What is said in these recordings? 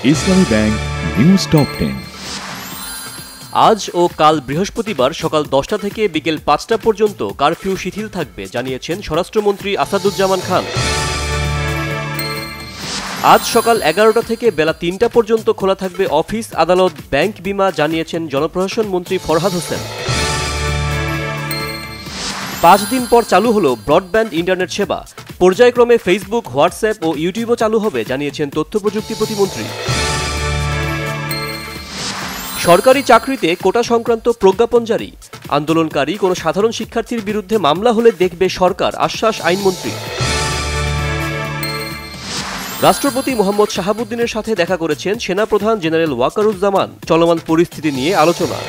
ইসলামী bank news top 10। আজ ও কাল বৃহস্পতিবার সকাল 10টা থেকে বিকেল 5টা পর্যন্ত কারফিউ শিথিল থাকবে জানিয়েছেন স্বরাষ্ট্রমন্ত্রী আসাদুজ্জামান খান। আজ সকাল 11টা থেকে বেলা 3টা পর্যন্ত খোলা থাকবে অফিস, আদালত, ব্যাংক, বিমা জানিয়েছেন জনপ্রশাসন মন্ত্রী ফরহাদ হোসেন। 5 দিন পর চালু হলো ব্রডব্যান্ড ইন্টারনেট সেবা। পর্যায়ক্রমে ফেসবুক, হোয়াটসঅ্যাপ ও ইউটিউবও চালু হবে জানিয়েছেন তথ্য প্রযুক্তি প্রতিমন্ত্রী। সরকারি চাকরিতে কোটা সংক্রান্ত প্রজ্ঞাপন জারি। আন্দোলনকারী কোনো সাধারণ শিক্ষার্থীর বিরুদ্ধে মামলা হলে দেখবে সরকার, আশ্বাস আইনমন্ত্রী। রাষ্ট্রপতি মোহাম্মদ শাহাবুদ্দিনের সাথে দেখা করেছেন সেনাপ্রধান জেনারেল ওয়াকারুজ্জামান। চলমান পরিস্থিতি নিয়ে আলোচনা।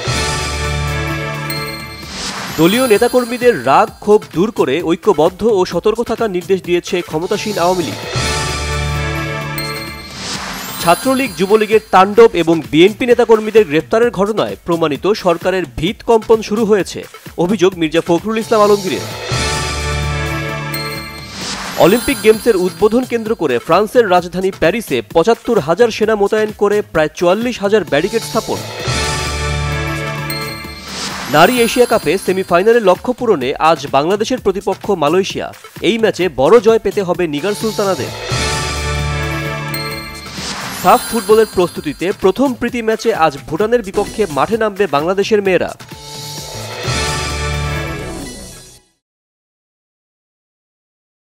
দলীয় নেতাকর্মীদের রাগ ক্ষোভ দূর করে ঐক্যবদ্ধ ও সতর্ক থাকার নির্দেশ দিয়েছে ক্ষমতাসীন আওয়ামী লীগ। ছাত্রলীগ, যুবলীগের তাণ্ডব এবং বিএনপি নেতাকর্মীদের গ্রেপ্তারের ঘটনায় প্রমাণিত সরকারের ভিত কম্পন শুরু হয়েছে, অভিযোগ মির্জা ফখরুল ইসলাম আলমগীরের। অলিম্পিক গেমসের উদ্বোধন কেন্দ্র করে ফ্রান্সের রাজধানী প্যারিসে ৭৫,০০০ সেনা মোতায়েন করে প্রায় ৪৪,০০০ ব্যারিকেড স্থাপন। নারী এশিয়া কাপে সেমিফাইনালের লক্ষ্য পূরণে আজ বাংলাদেশের প্রতিপক্ষ মালয়েশিয়া। এই ম্যাচে বড় জয় পেতে হবে নিগার সুলতানাদের। সাফ ফুটবলের প্রস্তুতিতে প্রথম প্রীতি ম্যাচে আজ ভুটানের বিপক্ষে মাঠে নামবে বাংলাদেশের মেয়েরা।